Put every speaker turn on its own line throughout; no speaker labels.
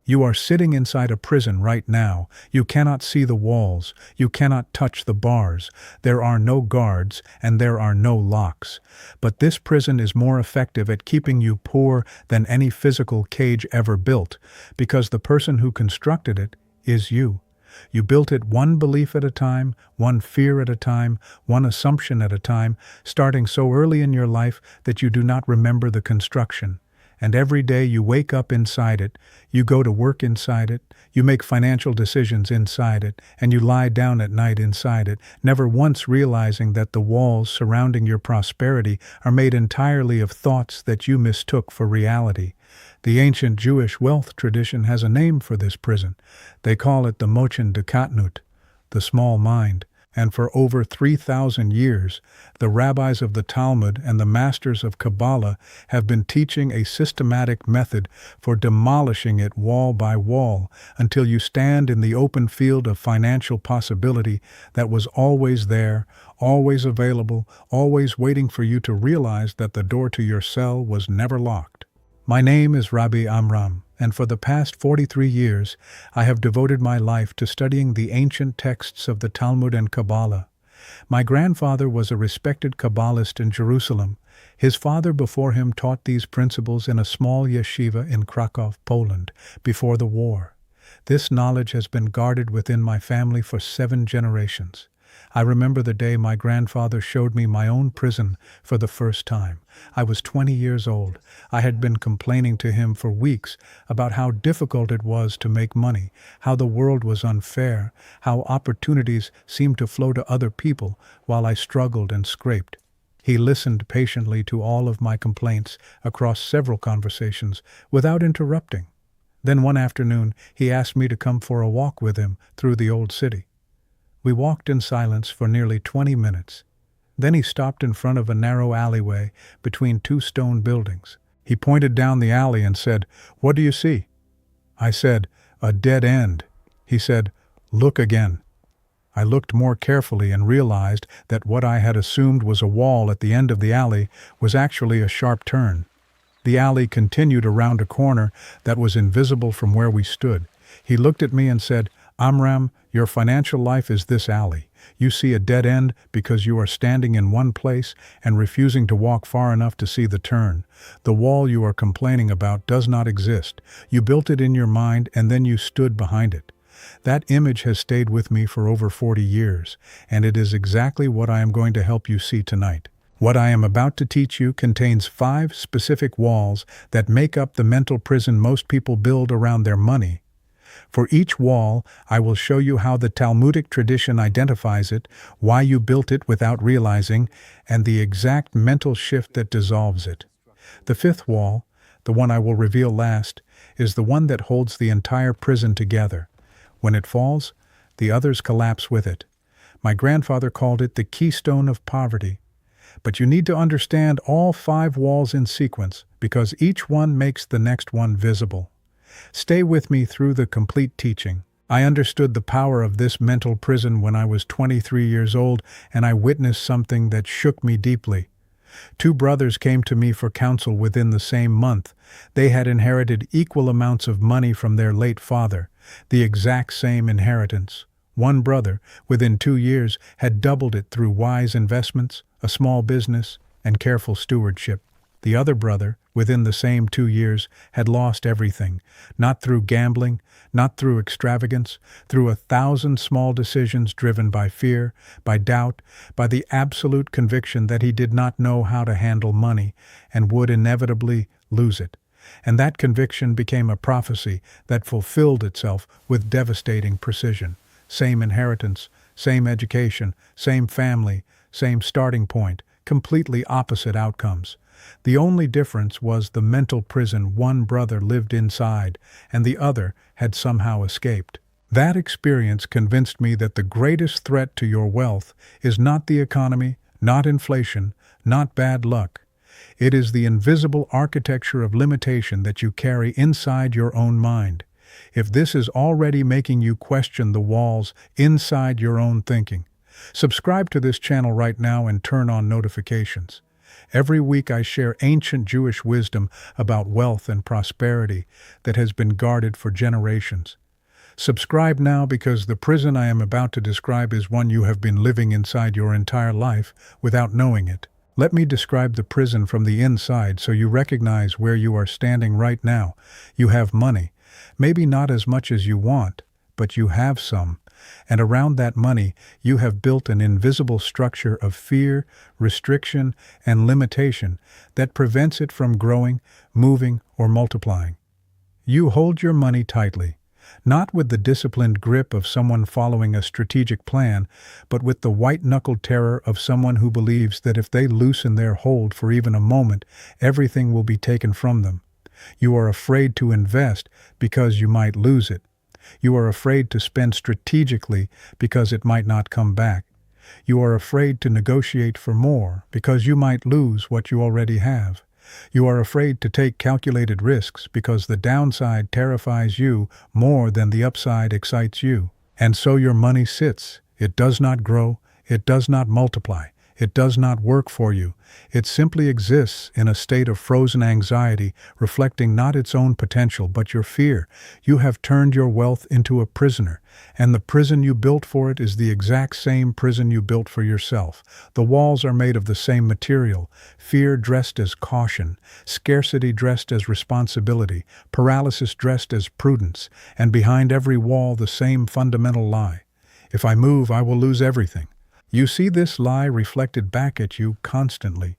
You are sitting inside a prison right now. You cannot see the walls. You cannot touch the bars. There are no guards, and there are no locks. But this prison is more effective at keeping you poor than any physical cage ever built, because the person who constructed it is you. You built it one belief at a time, one fear at a time, one assumption at a time, starting so early in your life that you do not remember the construction. And every day you wake up inside it, you go to work inside it, you make financial decisions inside it, and you lie down at night inside it, never once realizing that the walls surrounding your prosperity are made entirely of thoughts that you mistook for reality. The ancient Jewish wealth tradition has a name for this prison. They call it the Mochen Dekatnut, the small mind. And for over 3,000 years, the rabbis of the Talmud and the masters of Kabbalah have been teaching a systematic method for demolishing it wall by wall until you stand in the open field of financial possibility that was always there, always available, always waiting for you to realize that the door to your cell was never locked. My name is Rabbi Amram, and for the past 43 years, I have devoted my life to studying the ancient texts of the Talmud and Kabbalah. My grandfather was a respected Kabbalist in Jerusalem. His father before him taught these principles in a small yeshiva in Krakow, Poland, before the war. This knowledge has been guarded within my family for 7 generations. I remember the day my grandfather showed me my own prison for the first time. I was 20 years old. I had been complaining to him for weeks about how difficult it was to make money, how the world was unfair, how opportunities seemed to flow to other people while I struggled and scraped. He listened patiently to all of my complaints across several conversations without interrupting. Then one afternoon, he asked me to come for a walk with him through the old city. We walked in silence for nearly 20 minutes. Then he stopped in front of a narrow alleyway between 2 stone buildings. He pointed down the alley and said, "What do you see?" I said, "A dead end." He said, "Look again." I looked more carefully and realized that what I had assumed was a wall at the end of the alley was actually a sharp turn. The alley continued around a corner that was invisible from where we stood. He looked at me and said, "Amram, your financial life is this alley. You see a dead end because you are standing in one place and refusing to walk far enough to see the turn. The wall you are complaining about does not exist. You built it in your mind and then you stood behind it." That image has stayed with me for over 40 years, and it is exactly what I am going to help you see tonight. What I am about to teach you contains 5 specific walls that make up the mental prison most people build around their money. For each wall, I will show you how the Talmudic tradition identifies it, why you built it without realizing, and the exact mental shift that dissolves it. The 5th wall, the one I will reveal last, is the one that holds the entire prison together. When it falls, the others collapse with it. My grandfather called it the keystone of poverty. But you need to understand all 5 walls in sequence, because each one makes the next one visible. Stay with me through the complete teaching. I understood the power of this mental prison when I was 23 years old, and I witnessed something that shook me deeply. 2 brothers came to me for counsel within the same month. They had inherited equal amounts of money from their late father, the exact same inheritance. One brother, within 2 years, had doubled it through wise investments, a small business, and careful stewardship. The other brother, within the same 2 years, had lost everything, not through gambling, not through extravagance, through 1,000 small decisions driven by fear, by doubt, by the absolute conviction that he did not know how to handle money and would inevitably lose it. And that conviction became a prophecy that fulfilled itself with devastating precision. Same inheritance, same education, same family, same starting point, completely opposite outcomes. The only difference was the mental prison one brother lived inside, and the other had somehow escaped. That experience convinced me that the greatest threat to your wealth is not the economy, not inflation, not bad luck. It is the invisible architecture of limitation that you carry inside your own mind. If this is already making you question the walls inside your own thinking, subscribe to this channel right now and turn on notifications. Every week I share ancient Jewish wisdom about wealth and prosperity that has been guarded for generations. Subscribe now because the prison I am about to describe is one you have been living inside your entire life without knowing it. Let me describe the prison from the inside so you recognize where you are standing right now. You have money, maybe not as much as you want, but you have some. And around that money, you have built an invisible structure of fear, restriction, and limitation that prevents it from growing, moving, or multiplying. You hold your money tightly, not with the disciplined grip of someone following a strategic plan, but with the white-knuckled terror of someone who believes that if they loosen their hold for even a moment, everything will be taken from them. You are afraid to invest because you might lose it. You are afraid to spend strategically because it might not come back. You are afraid to negotiate for more because you might lose what you already have. You are afraid to take calculated risks because the downside terrifies you more than the upside excites you. And so your money sits. It does not grow. It does not multiply. It does not work for you. It simply exists in a state of frozen anxiety, reflecting not its own potential but your fear. You have turned your wealth into a prisoner, and the prison you built for it is the exact same prison you built for yourself. The walls are made of the same material, fear dressed as caution, scarcity dressed as responsibility, paralysis dressed as prudence, and behind every wall the same fundamental lie. If I move, I will lose everything. You see this lie reflected back at you constantly.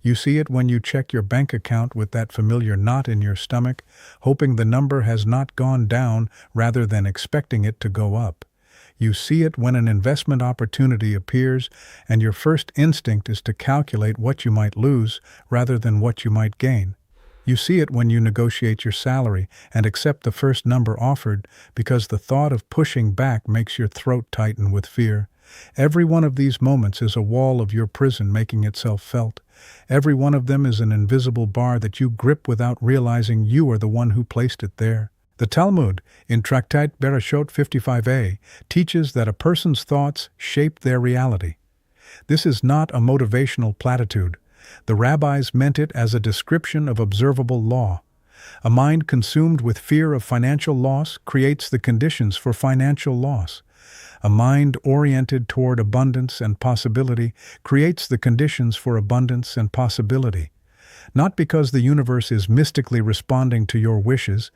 You see it when you check your bank account with that familiar knot in your stomach, hoping the number has not gone down rather than expecting it to go up. You see it when an investment opportunity appears and your first instinct is to calculate what you might lose rather than what you might gain. You see it when you negotiate your salary and accept the first number offered because the thought of pushing back makes your throat tighten with fear. Every one of these moments is a wall of your prison making itself felt. Every one of them is an invisible bar that you grip without realizing you are the one who placed it there. The Talmud, in Tractate Bereshot 55a, teaches that a person's thoughts shape their reality. This is not a motivational platitude. The rabbis meant it as a description of observable law. A mind consumed with fear of financial loss creates the conditions for financial loss. A mind oriented toward abundance and possibility creates the conditions for abundance and possibility. Not because the universe is mystically responding to your wishes,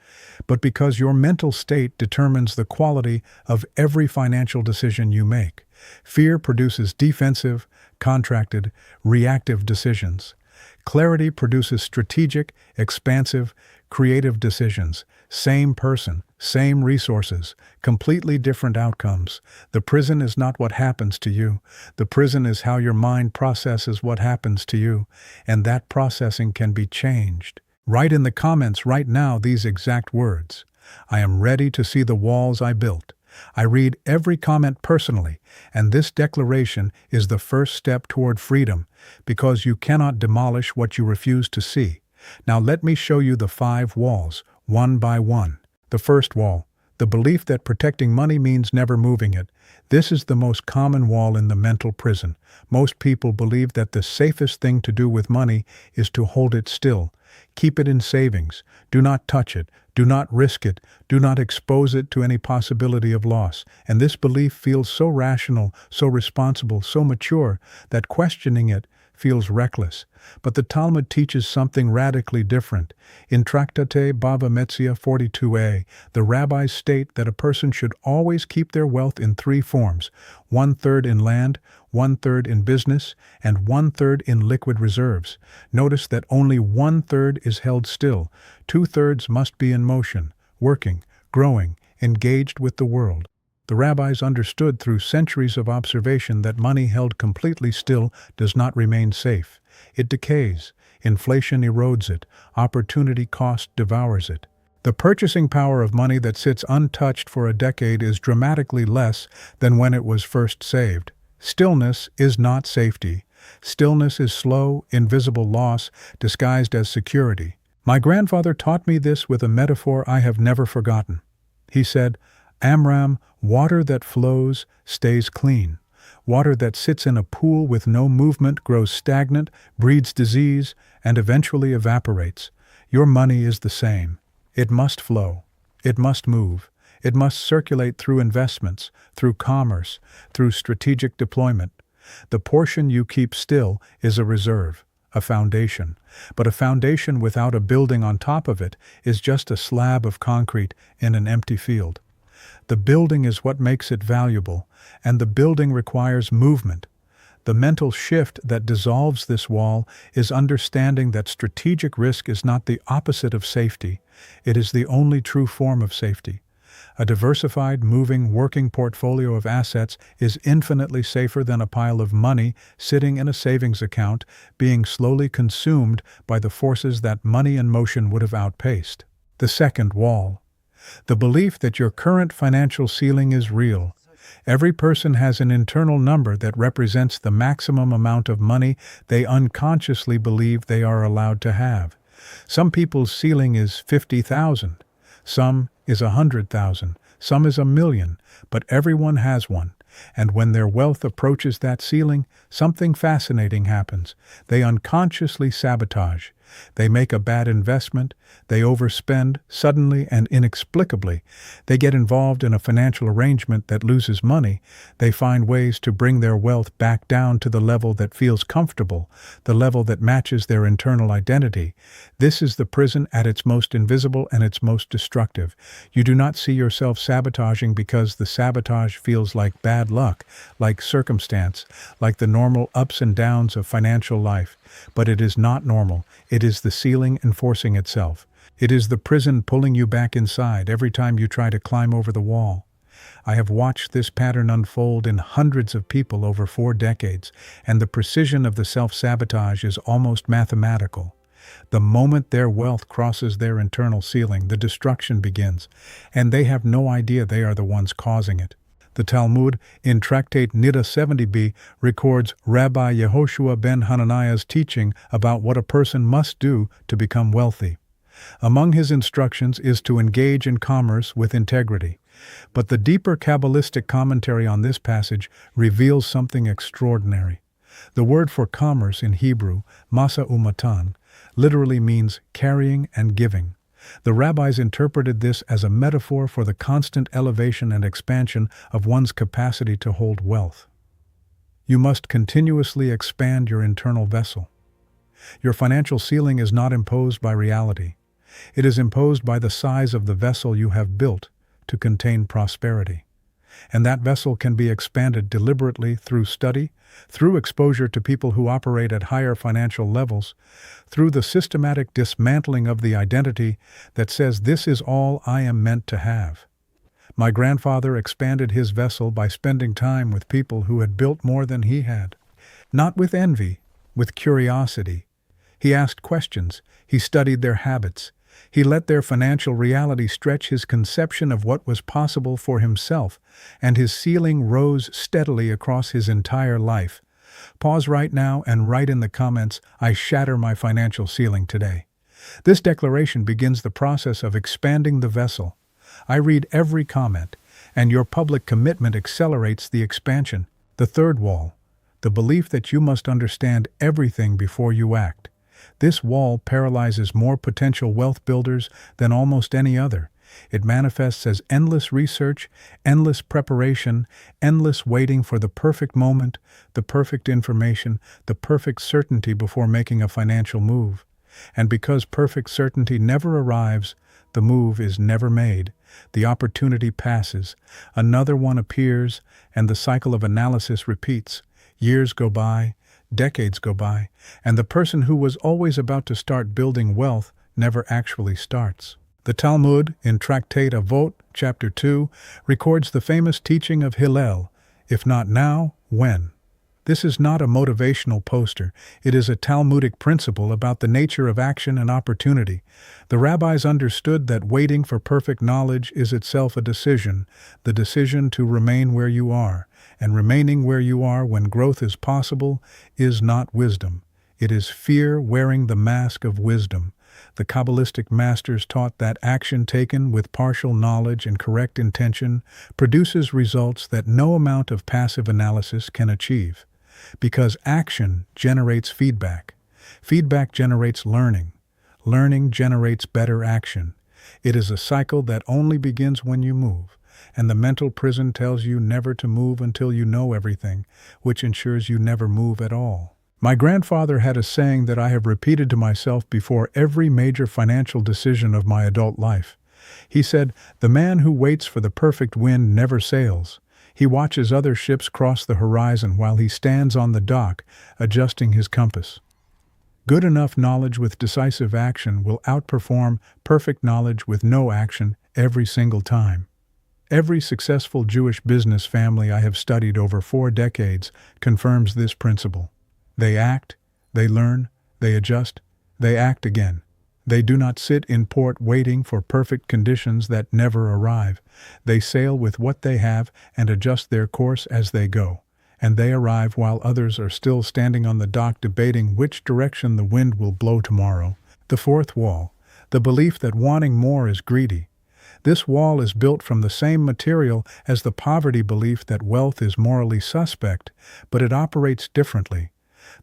but because your mental state determines the quality of every financial decision you make. Fear produces defensive, contracted, reactive decisions. Clarity produces strategic, expansive, creative decisions. Same person, same resources, completely different outcomes. The prison is not what happens to you. The prison is how your mind processes what happens to you, and that processing can be changed. Write in the comments right now these exact words. I am ready to see the walls I built. I read every comment personally, and this declaration is the first step toward freedom, because you cannot demolish what you refuse to see. Now let me show you the 5 walls, one by one. The first wall, the belief that protecting money means never moving it. This is the most common wall in the mental prison. Most people believe that the safest thing to do with money is to hold it still. Keep it in savings. Do not touch it. Do not risk it. Do not expose it to any possibility of loss. And this belief feels so rational, so responsible, so mature, that questioning it feels reckless. But the Talmud teaches something radically different. In Tractate Bava Metzia 42a, the rabbis state that a person should always keep their wealth in 3 forms: 1/3 in land, 1/3 in business, and 1/3 in liquid reserves. Notice that only 1/3 is held still. 2/3 must be in motion, working, growing, engaged with the world. The rabbis understood through centuries of observation that money held completely still does not remain safe. It decays, inflation erodes it, opportunity cost devours it. The purchasing power of money that sits untouched for a decade is dramatically less than when it was first saved. Stillness is not safety. Stillness is slow, invisible loss disguised as security. My grandfather taught me this with a metaphor I have never forgotten. He said, "Amram, water that flows stays clean. Water that sits in a pool with no movement grows stagnant, breeds disease, and eventually evaporates. Your money is the same. It must flow. It must move. It must circulate through investments, through commerce, through strategic deployment. The portion you keep still is a reserve, a foundation. But a foundation without a building on top of it is just a slab of concrete in an empty field. The building is what makes it valuable, and the building requires movement. The mental shift that dissolves this wall is understanding that strategic risk is not the opposite of safety. It is the only true form of safety. A diversified, moving, working portfolio of assets is infinitely safer than a pile of money sitting in a savings account being slowly consumed by the forces that money in motion would have outpaced. The second wall. The belief that your current financial ceiling is real. Every person has an internal number that represents the maximum amount of money they unconsciously believe they are allowed to have. Some people's ceiling is 50,000. Some is 100,000. Some is 1,000,000. But everyone has one. And when their wealth approaches that ceiling, something fascinating happens. They unconsciously sabotage. They make a bad investment. They overspend suddenly and inexplicably. They get involved in a financial arrangement that loses money. They find ways to bring their wealth back down to the level that feels comfortable, the level that matches their internal identity. This is the prison at its most invisible and its most destructive. You do not see yourself sabotaging because the sabotage feels like bad luck, like circumstance, like the normal ups and downs of financial life. But it is not normal. It is the ceiling enforcing itself. It is the prison pulling you back inside every time you try to climb over the wall. I have watched this pattern unfold in hundreds of people over 4 decades, and the precision of the self-sabotage is almost mathematical. The moment their wealth crosses their internal ceiling, the destruction begins, and they have no idea they are the ones causing it. The Talmud, in Tractate Nida 70b, records Rabbi Yehoshua ben Hananiah's teaching about what a person must do to become wealthy. Among his instructions is to engage in commerce with integrity. But the deeper Kabbalistic commentary on this passage reveals something extraordinary. The word for commerce in Hebrew, masa umatan, literally means carrying and giving. The rabbis interpreted this as a metaphor for the constant elevation and expansion of one's capacity to hold wealth. You must continuously expand your internal vessel. Your financial ceiling is not imposed by reality. It is imposed by the size of the vessel you have built to contain prosperity. And that vessel can be expanded deliberately through study, through exposure to people who operate at higher financial levels, through the systematic dismantling of the identity that says this is all I am meant to have. My grandfather expanded his vessel by spending time with people who had built more than he had. Not with envy, with curiosity. He asked questions, he studied their habits, he let their financial reality stretch his conception of what was possible for himself, and his ceiling rose steadily across his entire life. Pause right now and write in the comments, I shatter my financial ceiling today. This declaration begins the process of expanding the vessel. I read every comment, and your public commitment accelerates the expansion. The third wall, the belief that you must understand everything before you act. This wall paralyzes more potential wealth builders than almost any other. It manifests as endless research, endless preparation, endless waiting for the perfect moment, the perfect information, the perfect certainty before making a financial move. And because perfect certainty never arrives, the move is never made. The opportunity passes, another one appears, and the cycle of analysis repeats. Years go by, decades go by, and the person who was always about to start building wealth never actually starts. The Talmud, in Tractate Avot, chapter 2, records the famous teaching of Hillel, if not now, when? This is not a motivational poster. It is a Talmudic principle about the nature of action and opportunity. The rabbis understood that waiting for perfect knowledge is itself a decision, the decision to remain where you are, and remaining where you are when growth is possible is not wisdom. It is fear wearing the mask of wisdom. The Kabbalistic masters taught that action taken with partial knowledge and correct intention produces results that no amount of passive analysis can achieve. Because action generates feedback. Feedback generates learning. Learning generates better action. It is a cycle that only begins when you move, and the mental prison tells you never to move until you know everything, which ensures you never move at all. My grandfather had a saying that I have repeated to myself before every major financial decision of my adult life. He said, "The man who waits for the perfect wind never sails. He watches other ships cross the horizon while he stands on the dock, adjusting his compass." Good enough knowledge with decisive action will outperform perfect knowledge with no action every single time. Every successful Jewish business family I have studied over 4 decades confirms this principle. They act, they learn, they adjust, they act again. They do not sit in port waiting for perfect conditions that never arrive. They sail with what they have and adjust their course as they go. And they arrive while others are still standing on the dock debating which direction the wind will blow tomorrow. The fourth wall, the belief that wanting more is greedy. This wall is built from the same material as the poverty belief that wealth is morally suspect, but it operates differently.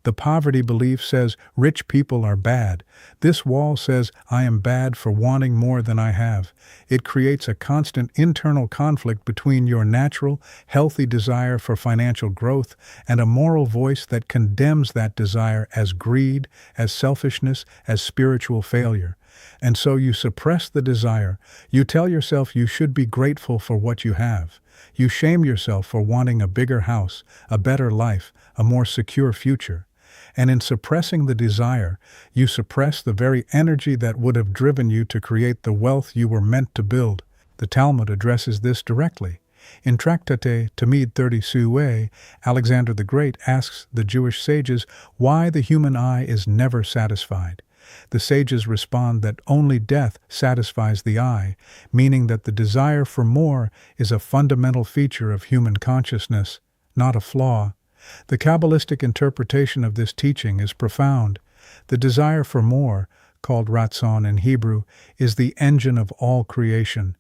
The poverty belief says rich people are bad. This wall says I am bad for wanting more than I have. It creates a constant internal conflict between your natural, healthy desire for financial growth and a moral voice that condemns that desire as greed, as selfishness, as spiritual failure. And so you suppress the desire. You tell yourself you should be grateful for what you have. You shame yourself for wanting a bigger house, a better life, a more secure future. And in suppressing the desire, you suppress the very energy that would have driven you to create the wealth you were meant to build. The Talmud addresses this directly. In Tractate Tamid 30 Su'e, Alexander the Great asks the Jewish sages why the human eye is never satisfied. The sages respond that only death satisfies the eye, meaning that the desire for more is a fundamental feature of human consciousness, not a flaw. The Kabbalistic interpretation of this teaching is profound. The desire for more, called ratzon in Hebrew, is the engine of all creation.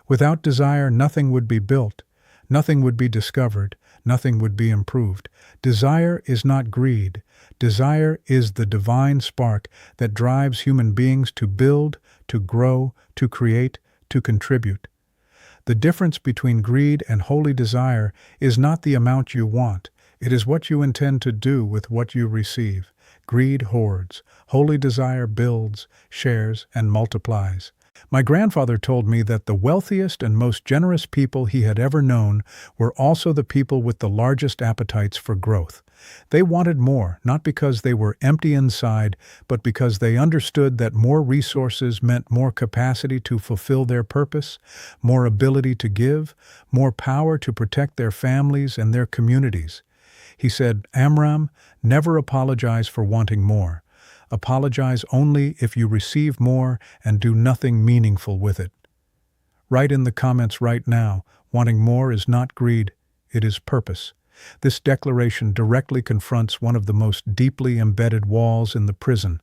Without desire, nothing would be built, nothing would be discovered, nothing would be improved. Desire is not greed. Desire is the divine spark that drives human beings to build, to grow, to create, to contribute. The difference between greed and holy desire is not the amount you want. It is what you intend to do with what you receive. Greed hoards. Holy desire builds, shares, and multiplies. My grandfather told me that the wealthiest and most generous people he had ever known were also the people with the largest appetites for growth. They wanted more, not because they were empty inside, but because they understood that more resources meant more capacity to fulfill their purpose, more ability to give, more power to protect their families and their communities. He said, "Amram, never apologize for wanting more. Apologize only if you receive more and do nothing meaningful with it." Write in the comments right now, wanting more is not greed, it is purpose. This declaration directly confronts one of the most deeply embedded walls in the prison.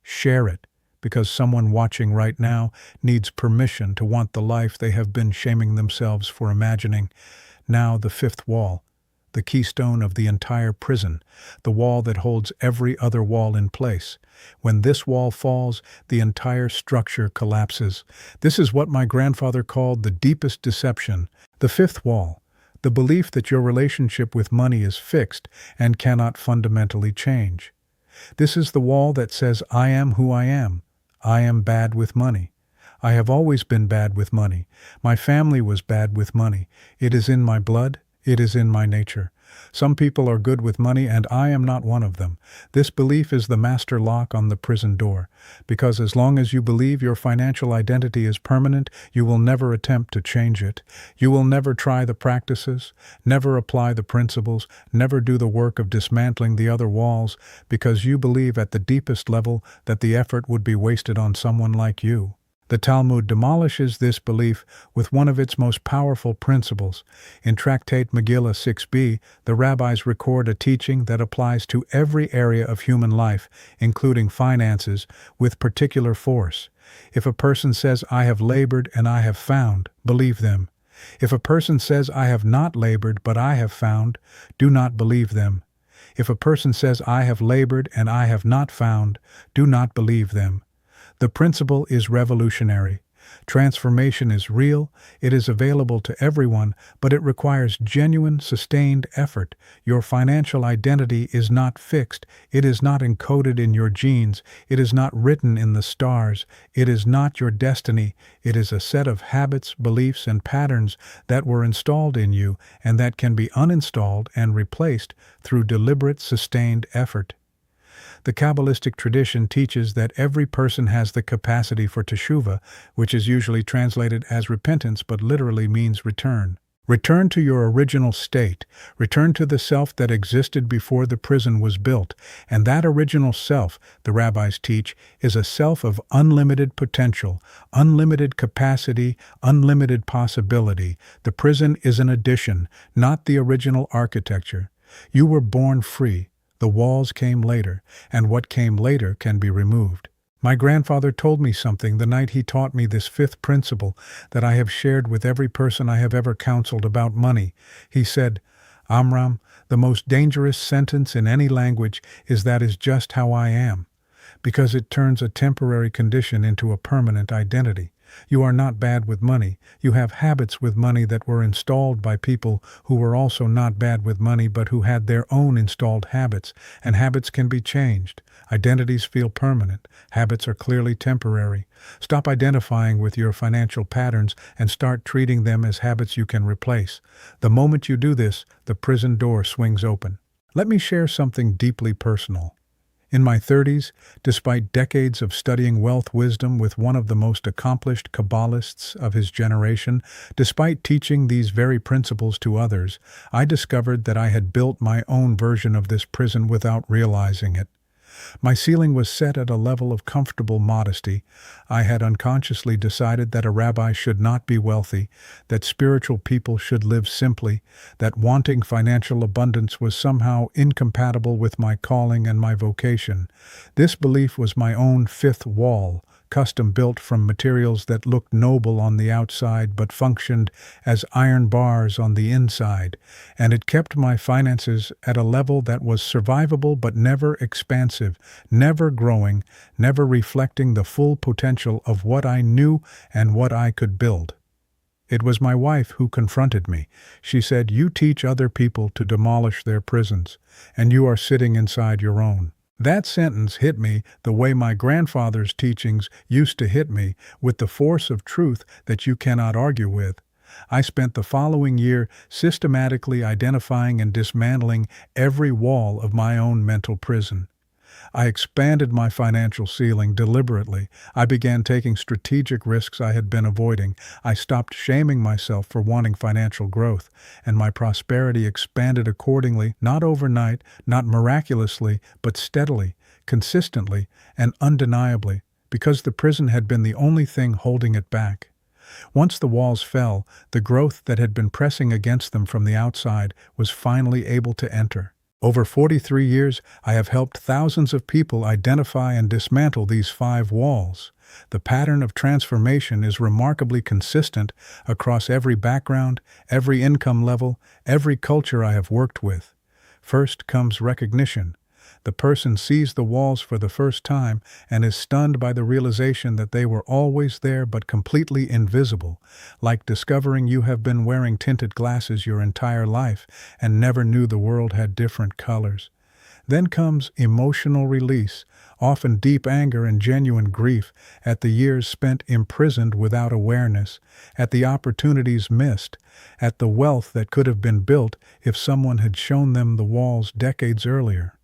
Share it, because someone watching right now needs permission to want the life they have been shaming themselves for imagining. Now the fifth wall. The keystone of the entire prison, the wall that holds every other wall in place. When this wall falls, the entire structure collapses. This is what my grandfather called the deepest deception. The fifth wall, the belief that your relationship with money is fixed and cannot fundamentally change. This is the wall that says, I am who I am. I am bad with money. I have always been bad with money. My family was bad with money. It is in my blood. It is in my nature. Some people are good with money, and I am not one of them. This belief is the master lock on the prison door, because as long as you believe your financial identity is permanent, you will never attempt to change it. You will never try the practices, never apply the principles, never do the work of dismantling the other walls, because you believe at the deepest level that the effort would be wasted on someone like you. The Talmud demolishes this belief with one of its most powerful principles. In Tractate Megillah 6b, the rabbis record a teaching that applies to every area of human life, including finances, with particular force. If a person says, "I have labored and I have found," believe them. If a person says, "I have not labored but I have found," do not believe them. If a person says, "I have labored and I have not found," do not believe them. The principle is revolutionary. Transformation is real, it is available to everyone, but it requires genuine, sustained effort. Your financial identity is not fixed, it is not encoded in your genes, it is not written in the stars, it is not your destiny, it is a set of habits, beliefs, and patterns that were installed in you and that can be uninstalled and replaced through deliberate, sustained effort. The Kabbalistic tradition teaches that every person has the capacity for teshuvah, which is usually translated as repentance but literally means return. Return to your original state, return to the self that existed before the prison was built, and that original self, the rabbis teach, is a self of unlimited potential, unlimited capacity, unlimited possibility. The prison is an addition, not the original architecture. You were born free. The walls came later, and what came later can be removed. My grandfather told me something the night he taught me this fifth principle that I have shared with every person I have ever counseled about money. He said, "Amram, the most dangerous sentence in any language is that is just how I am, because it turns a temporary condition into a permanent identity. You are not bad with money. You have habits with money that were installed by people who were also not bad with money but who had their own installed habits, and habits can be changed. Identities feel permanent. Habits are clearly temporary. Stop identifying with your financial patterns and start treating them as habits you can replace. The moment you do this, the prison door swings open." Let me share something deeply personal. In my 30s, despite decades of studying wealth wisdom with one of the most accomplished Kabbalists of his generation, despite teaching these very principles to others, I discovered that I had built my own version of this prison without realizing it. My ceiling was set at a level of comfortable modesty. I had unconsciously decided that a rabbi should not be wealthy, that spiritual people should live simply, that wanting financial abundance was somehow incompatible with my calling and my vocation. This belief was my own fifth wall, custom built from materials that looked noble on the outside but functioned as iron bars on the inside, and it kept my finances at a level that was survivable but never expansive, never growing, never reflecting the full potential of what I knew and what I could build. It was my wife who confronted me. She said, "You teach other people to demolish their prisons, and you are sitting inside your own." That sentence hit me the way my grandfather's teachings used to hit me, with the force of truth that you cannot argue with. I spent the following year systematically identifying and dismantling every wall of my own mental prison. I expanded my financial ceiling deliberately. I began taking strategic risks I had been avoiding. I stopped shaming myself for wanting financial growth, and my prosperity expanded accordingly, not overnight, not miraculously, but steadily, consistently, and undeniably, because the prison had been the only thing holding it back. Once the walls fell, the growth that had been pressing against them from the outside was finally able to enter. Over 43 years, I have helped thousands of people identify and dismantle these 5 walls. The pattern of transformation is remarkably consistent across every background, every income level, every culture I have worked with. First comes recognition. The person sees the walls for the first time and is stunned by the realization that they were always there but completely invisible, like discovering you have been wearing tinted glasses your entire life and never knew the world had different colors. Then comes emotional release, often deep anger and genuine grief at the years spent imprisoned without awareness, at the opportunities missed, at the wealth that could have been built if someone had shown them the walls decades earlier.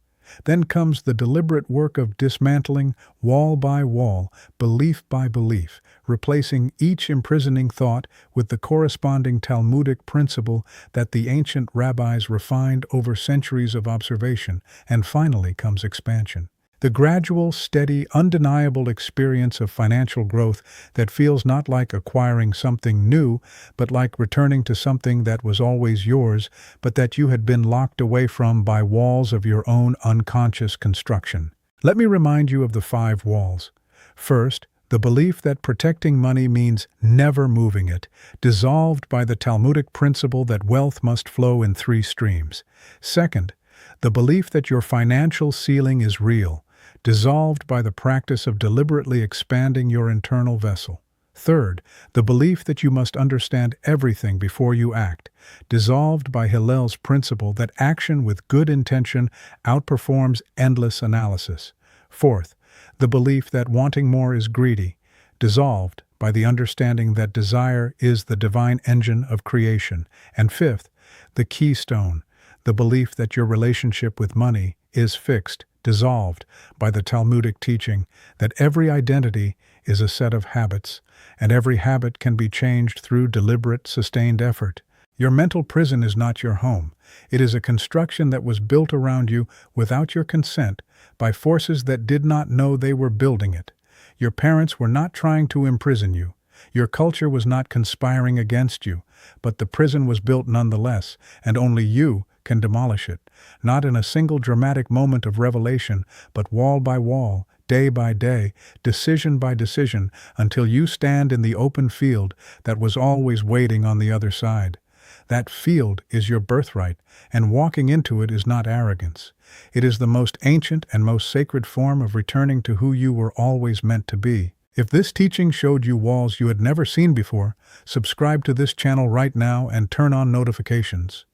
Then comes the deliberate work of dismantling, wall by wall, belief by belief, replacing each imprisoning thought with the corresponding Talmudic principle that the ancient rabbis refined over centuries of observation, and finally comes expansion. The gradual, steady, undeniable experience of financial growth that feels not like acquiring something new, but like returning to something that was always yours, but that you had been locked away from by walls of your own unconscious construction. Let me remind you of the 5 walls. First, the belief that protecting money means never moving it, dissolved by the Talmudic principle that wealth must flow in 3 streams. Second, the belief that your financial ceiling is real, dissolved by the practice of deliberately expanding your internal vessel. Third, the belief that you must understand everything before you act, dissolved by Hillel's principle that action with good intention outperforms endless analysis. Fourth, the belief that wanting more is greedy, dissolved by the understanding that desire is the divine engine of creation. And fifth, the keystone, the belief that your relationship with money is fixed, dissolved by the Talmudic teaching that every identity is a set of habits, and every habit can be changed through deliberate, sustained effort. Your mental prison is not your home. It is a construction that was built around you without your consent by forces that did not know they were building it. Your parents were not trying to imprison you. Your culture was not conspiring against you, but the prison was built nonetheless, and only you can demolish it, not in a single dramatic moment of revelation, but wall by wall, day by day, decision by decision, until you stand in the open field that was always waiting on the other side. That field is your birthright, and walking into it is not arrogance. It is the most ancient and most sacred form of returning to who you were always meant to be. If this teaching showed you walls you had never seen before, subscribe to this channel right now and turn on notifications.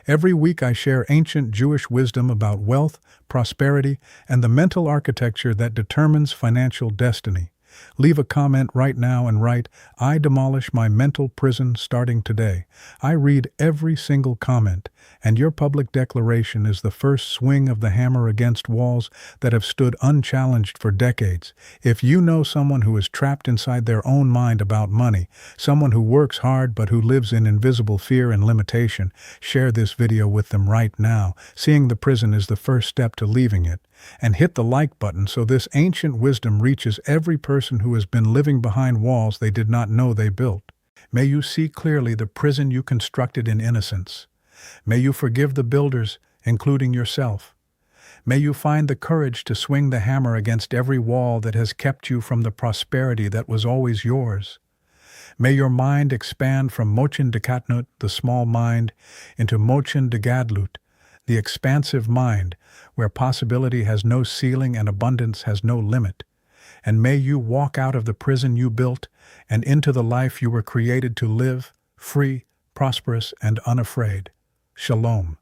Every week I share ancient Jewish wisdom about wealth, prosperity, and the mental architecture that determines financial destiny. Leave a comment right now and write, "I demolish my mental prison starting today." I read every single comment, and your public declaration is the first swing of the hammer against walls that have stood unchallenged for decades. If you know someone who is trapped inside their own mind about money, someone who works hard but who lives in invisible fear and limitation, share this video with them right now. Seeing the prison is the first step to leaving it. And hit the like button so this ancient wisdom reaches every person who has been living behind walls they did not know they built. May you see clearly the prison you constructed in innocence. May you forgive the builders, including yourself. May you find the courage to swing the hammer against every wall that has kept you from the prosperity that was always yours. May your mind expand from Mochin de Katnut, the small mind, into Mochin de Gadlut, the expansive mind, where possibility has no ceiling and abundance has no limit. And may you walk out of the prison you built and into the life you were created to live, free, prosperous, and unafraid. Shalom.